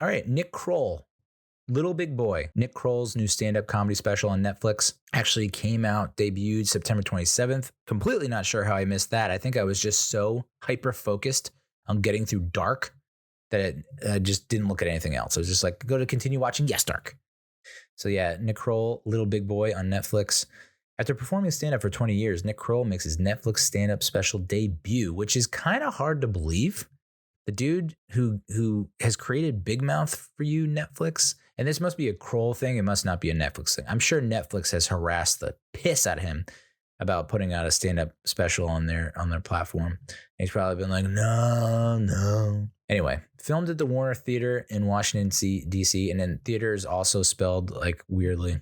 All right, Nick Kroll. Little Big Boy. Nick Kroll's new stand-up comedy special on Netflix actually came out, debuted September 27th. Completely not sure how I missed that. I think I was just so hyper-focused on getting through Dark that I just didn't look at anything else. I was just like, go to continue watching Yes, Dark. So yeah, Nick Kroll, Little Big Boy on Netflix. After performing stand-up for 20 years, Nick Kroll makes his Netflix stand-up special debut, which is kind of hard to believe. The dude who has created Big Mouth for you, Netflix, and this must be a Kroll thing. It must not be a Netflix thing. I'm sure Netflix has harassed the piss out of him about putting out a stand-up special on their platform. And he's probably been like, no. Anyway, filmed at the Warner Theater in Washington, D.C., and then theater is also spelled like weirdly.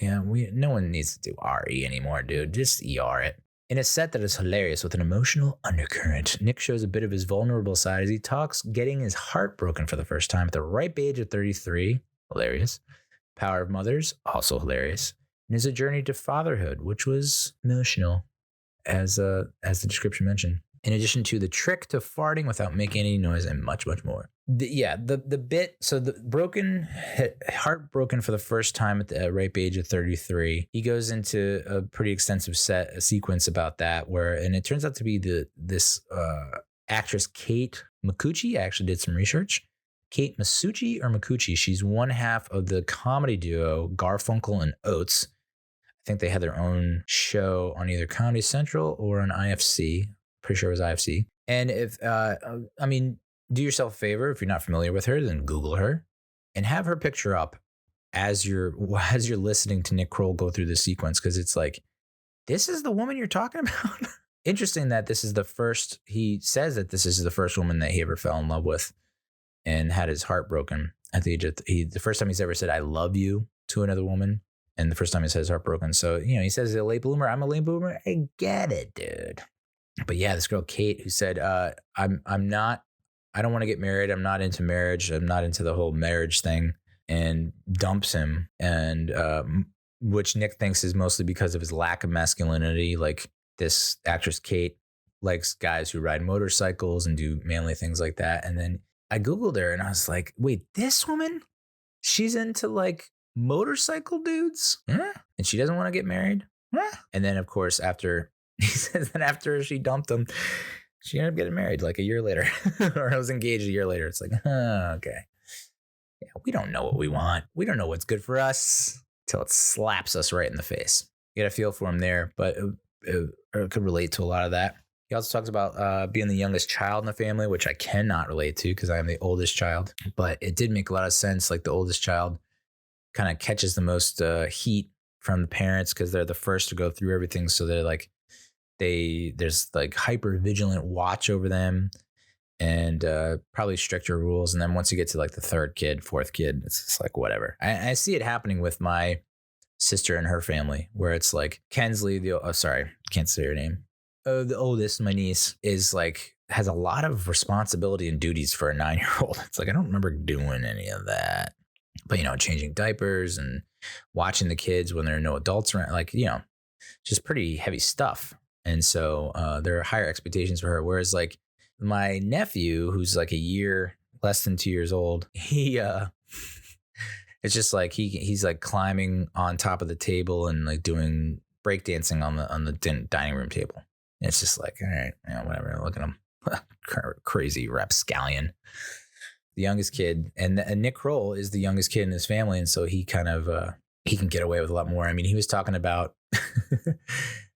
Yeah, no one needs to do R-E anymore, dude. Just E-R it. In a set that is hilarious with an emotional undercurrent, Nick shows a bit of his vulnerable side as he talks getting his heart broken for the first time at the ripe age of 33. Hilarious. Power of Mothers, also hilarious. And is a journey to fatherhood, which was emotional, as the description mentioned. In addition to the trick to farting without making any noise and much, much more. The bit, so the heartbroken for the first time at the ripe age of 33, he goes into a pretty extensive sequence about that and it turns out to be this actress, Kate Micucci. I actually did some research. Kate Masucci or Micucci. She's one half of the comedy duo Garfunkel and Oates. I think they had their own show on either Comedy Central or on IFC. Pretty sure it was IFC. And if, do yourself a favor. If you're not familiar with her, then Google her and have her picture up as you're listening to Nick Kroll go through the sequence. Cause it's like, this is the woman you're talking about. Interesting that he says that this is the first woman that he ever fell in love with and had his heart broken at the age of, the first time he's ever said, I love you to another woman. And the first time he says heartbroken. So, he says he's a late bloomer. I'm a late bloomer. I get it, dude. But yeah, this girl, Kate, who said, I don't want to get married. I'm not into marriage. I'm not into the whole marriage thing, and dumps him. And which Nick thinks is mostly because of his lack of masculinity. Like this actress, Kate, likes guys who ride motorcycles and do manly things like that. And then I Googled her and I was like, wait, this woman, she's into like motorcycle dudes? Huh? And she doesn't want to get married? Huh? And then, of course, he says that after she dumped him, she ended up getting married like a year later, or I was engaged a year later. It's like, okay. Yeah, we don't know what we want. We don't know what's good for us till it slaps us right in the face. You got to feel for him there, but it could relate to a lot of that. He also talks about being the youngest child in the family, which I cannot relate to because I am the oldest child, but it did make a lot of sense. Like the oldest child kind of catches the most heat from the parents because they're the first to go through everything. So they're like, there's like hyper vigilant watch over them and probably stricter rules. And then once you get to like the third kid, fourth kid, it's just like whatever. I see it happening with my sister and her family where it's like Kensley, can't say her name. The oldest, my niece, is like has a lot of responsibility and duties for a 9-year-old. It's like I don't remember doing any of that. But changing diapers and watching the kids when there are no adults around, like just pretty heavy stuff. And so there are higher expectations for her. Whereas like my nephew, who's like a year, less than 2 years old, he it's just like he's like climbing on top of the table and like doing breakdancing on the dining room table. And it's just like, all right, whatever. Look at him. Crazy rapscallion. The youngest kid. And Nick Kroll is the youngest kid in his family. And so he kind of, he can get away with a lot more. I mean, he was talking about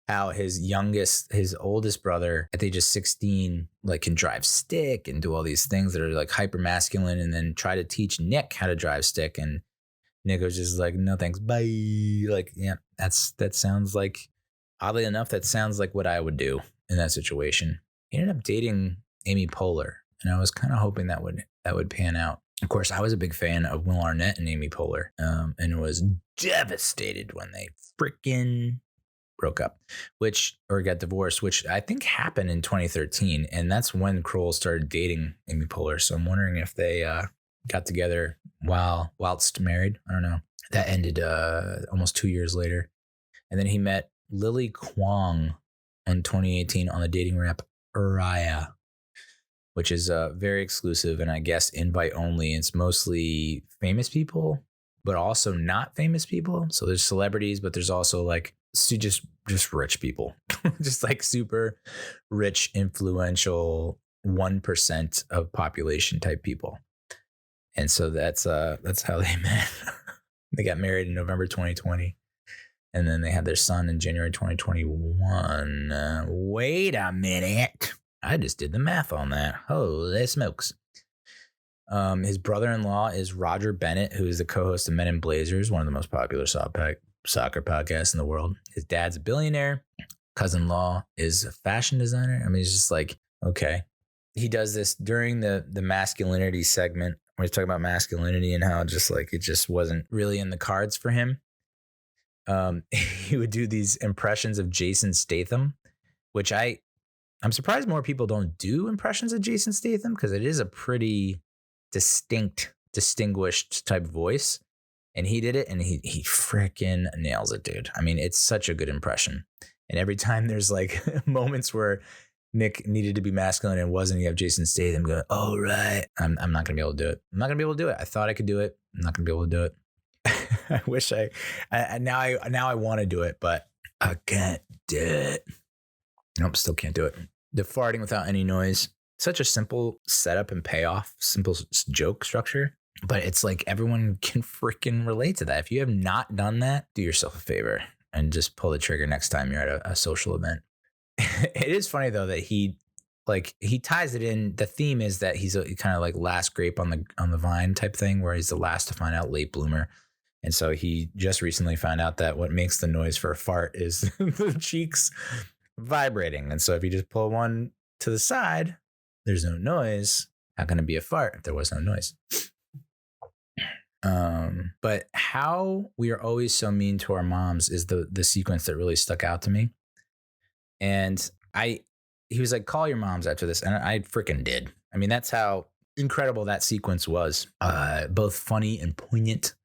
how his oldest brother at the age of 16, like can drive stick and do all these things that are like hyper masculine, and then try to teach Nick how to drive stick. And Nick was just like, no, thanks. Bye. Like, yeah, that sounds like, oddly enough, that sounds like what I would do in that situation. He ended up dating Amy Poehler, and I was kind of hoping that would pan out. Of course, I was a big fan of Will Arnett and Amy Poehler, and was devastated when they freaking broke up, or got divorced, which I think happened in 2013. And that's when Kroll started dating Amy Poehler. So I'm wondering if they got together whilst married. I don't know. That ended almost 2 years later. And then he met Lily Kwong in 2018 on the dating app Raya. which is very exclusive and I guess invite only. It's mostly famous people, but also not famous people. So there's celebrities, but there's also like just rich people, just like super rich, influential 1% of population type people. And so that's how they met. They got married in November 2020. And then they had their son in January 2021. Wait a minute. I just did the math on that. Holy smokes. His brother-in-law is Roger Bennett, who is the co-host of Men in Blazers, one of the most popular soccer podcasts in the world. His dad's a billionaire. Cousin-in-law is a fashion designer. I mean, it's just like, okay. He does this during the masculinity segment where he's talking about masculinity and how just like it just wasn't really in the cards for him. He would do these impressions of Jason Statham, which I'm surprised more people don't do impressions of Jason Statham because it is a pretty distinguished type voice. And he did it and he freaking nails it, dude. I mean, it's such a good impression. And every time there's like moments where Nick needed to be masculine and wasn't, you have Jason Statham going, oh, right. I'm not going to be able to do it. I'm not going to be able to do it. I thought I could do it. I'm not going to be able to do it. I wish now I want to do it, but I can't do it. Nope, still can't do it. The farting without any noise. Such a simple setup and payoff, simple joke structure, but it's like everyone can freaking relate to that. If you have not done that, do yourself a favor and just pull the trigger next time you're at a social event. It is funny though that he ties it in. The theme is that he's a kind of like last grape on the vine type thing, where he's the last to find out, late bloomer. And so he just recently found out that what makes the noise for a fart is the cheeks vibrating. And so if you just pull one to the side, there's no noise. How can it be a fart if there was no noise? But how we are always so mean to our moms is the sequence that really stuck out to me. And he was like, call your moms after this. And I freaking did. I mean, that's how incredible that sequence was. Both funny and poignant.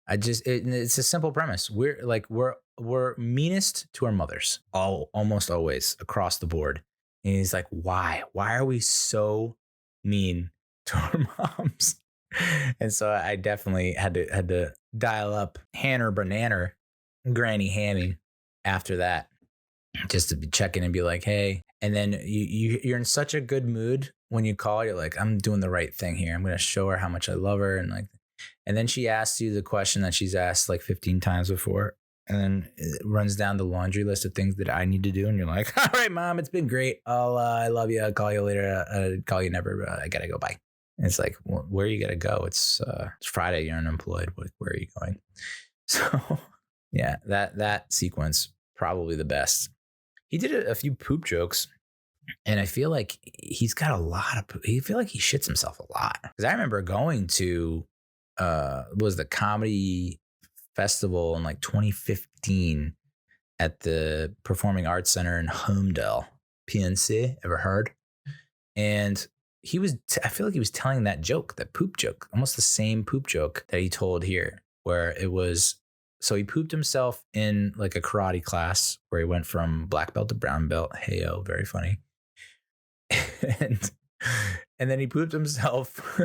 It's a simple premise. We're meanest to our mothers, almost always across the board. And he's like, why? Why are we so mean to our moms? And so I definitely had to dial up Hanner Banana, Granny Hammy after that, just to be checking and be like, hey. And then you're in such a good mood when you call. You're like, I'm doing the right thing here. I'm going to show her how much I love her. And then she asks you the question that she's asked like 15 times before. And then it runs down the laundry list of things that I need to do. And you're like, all right, mom, it's been great. I love you. I'll call you later. Call you never. I got to go. Bye. And it's like, well, where are you going to go? It's Friday. You're unemployed. Where are you going? So yeah, that sequence, probably the best. He did a few poop jokes. And I feel like he's got I feel like he shits himself a lot. Because I remember going to, was the comedy festival in like 2015 at the Performing Arts Center in Homedale, PNC. Ever heard? And he was, I feel like he was telling that joke, that poop joke, almost the same poop joke that he told here, where it was, so he pooped himself in like a karate class where he went from black belt to brown belt. Hey-o, very funny. And then he pooped himself.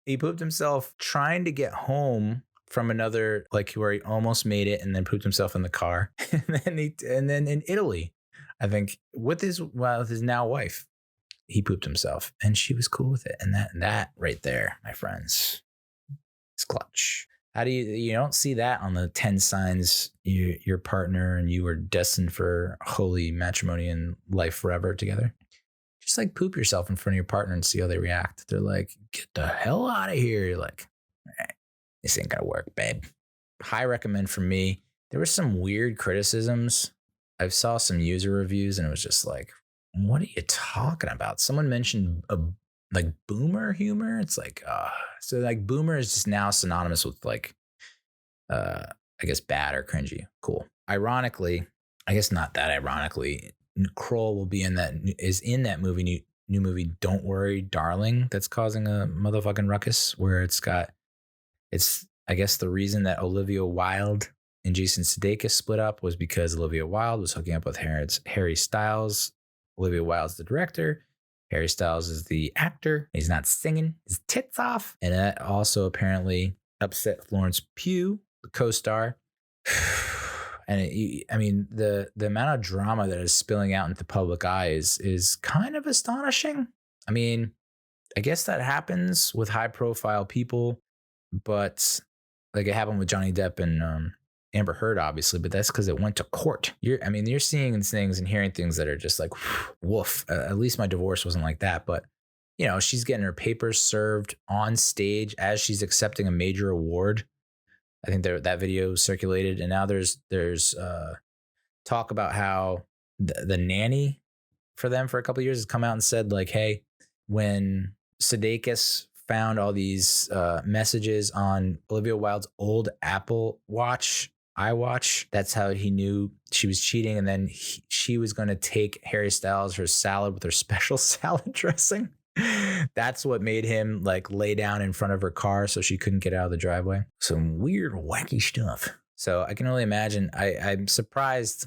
He pooped himself trying to get home from another, like where he almost made it, and then pooped himself in the car. And then in Italy, I think with his now wife, he pooped himself, and she was cool with it. And that right there, my friends, is clutch. How do you don't see that on the 10 signs your partner and you are destined for holy matrimony and life forever together? Just like poop yourself in front of your partner and see how they react. They're like, get the hell out of here. You're like, this ain't gonna work, babe. High recommend for me. There were some weird criticisms. I saw some user reviews and it was just like, what are you talking about? Someone mentioned like boomer humor. It's like, so like boomer is just now synonymous with like, I guess bad or cringy. Cool. Ironically, I guess not that ironically, Nick Kroll will be in that movie, new movie, Don't Worry, Darling, that's causing a motherfucking ruckus, where it's I guess the reason that Olivia Wilde and Jason Sudeikis split up was because Olivia Wilde was hooking up with Harry Styles. Olivia Wilde's the director. Harry Styles is the actor. He's not singing his tits off. And that also apparently upset Florence Pugh, the co-star. And the amount of drama that is spilling out into public eye is kind of astonishing. I mean, I guess that happens with high profile people, but like it happened with Johnny Depp and Amber Heard, obviously, but that's because it went to court. You're seeing things and hearing things that are just like, woof. At least my divorce wasn't like that, but she's getting her papers served on stage as she's accepting a major award. I think that video circulated, and now there's talk about how the nanny for them for a couple of years has come out and said like, hey, when Sudeikis found all these messages on Olivia Wilde's old Apple Watch, iWatch, that's how he knew she was cheating. And then she was going to take Harry Styles her salad with her special salad dressing. That's what made him like lay down in front of her car so she couldn't get out of the driveway. Some weird, wacky stuff. So I can only imagine. I'm surprised.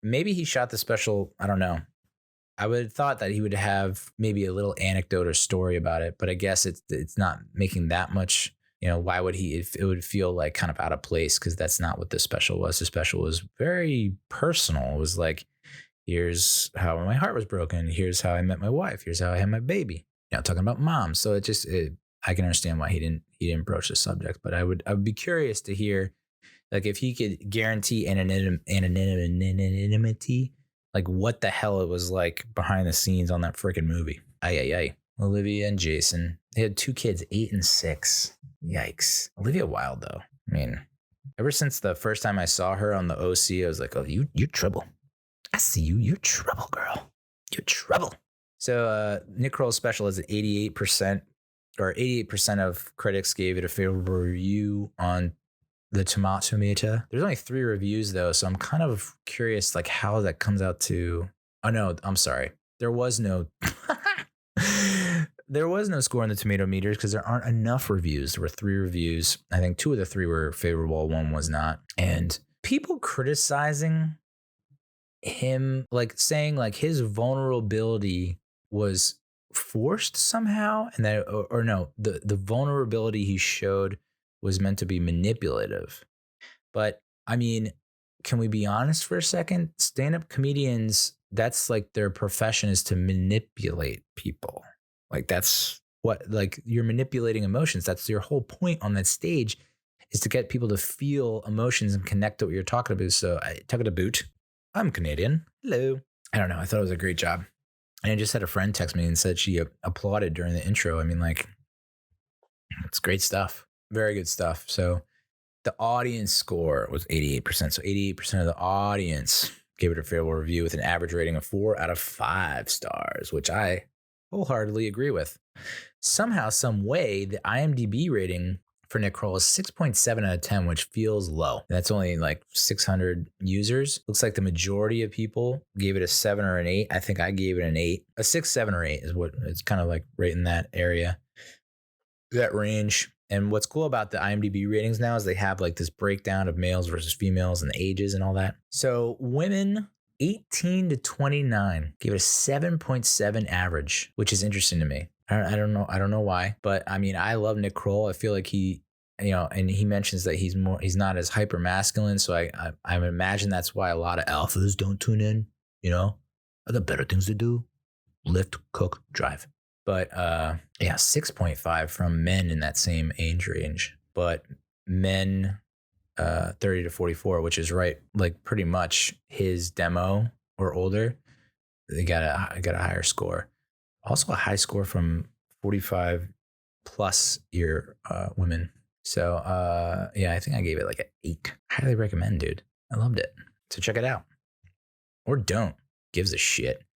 Maybe he shot the special. I don't know. I would have thought that he would have maybe a little anecdote or story about it, but I guess it's not making that much. Why would he? It would feel like kind of out of place because that's not what the special was. The special was very personal. It was like, here's how my heart was broken. Here's how I met my wife. Here's how I had my baby. Talking about mom. So I can understand why he didn't broach the subject, but I would be curious to hear, like, if he could guarantee anonymity, like what the hell it was like behind the scenes on that freaking movie. Ay. Olivia and Jason, they had 2 kids, 8 and 6. Yikes. Olivia Wilde, though. I mean, ever since the first time I saw her on the OC, I was like, oh, you're trouble. I see you. You're trouble, girl. You're trouble. So Nick Kroll's special is at 88%, or 88% of critics gave it a favorable review on the tomato meter. There's only 3 reviews though, so I'm kind of curious like how that comes out to. Oh no, I'm sorry. There was no score on the tomato meters because there aren't enough reviews. There were 3 reviews. I think 2 of the 3 were favorable, 1 was not. And people criticizing him, like saying like his vulnerability was forced somehow, and that or no, the vulnerability he showed was meant to be manipulative. But I mean, can we be honest for a second? Stand-up comedians, that's like their profession is to manipulate people. Like that's what, like you're manipulating emotions. That's your whole point on that stage, is to get people to feel emotions and connect to what you're talking about. So I took it to boot. I'm Canadian. Hello. I don't know. I thought it was a great job. And I just had a friend text me and said she applauded during the intro. I mean, like, it's great stuff. Very good stuff. So the audience score was 88%. So 88% of the audience gave it a favorable review with an average rating of 4 out of 5 stars, which I wholeheartedly agree with. Somehow, some way, the IMDb rating for Nick Kroll is 6.7 out of 10, which feels low. That's only like 600 users. Looks like the majority of people gave it a 7 or an 8. I think I gave it an 8. A 6, 7, or 8 is what it's kind of like right in that area, that range. And what's cool about the IMDb ratings now is they have like this breakdown of males versus females and the ages and all that. So women 18 to 29 gave it a 7.7 average, which is interesting to me. I don't know why, but I mean, I love Nick Kroll. I feel like he, and he mentions that he's not as hyper masculine. So I imagine that's why a lot of alphas don't tune in. I got better things to do: lift, cook, drive. But 6.5 from men in that same age range, but men 30 to 44, which is right, like pretty much his demo or older, they got a higher score. Also a high score from 45 plus year women. So I think I gave it like an 8. Highly recommend, dude. I loved it. So check it out. Or don't. Gives a shit.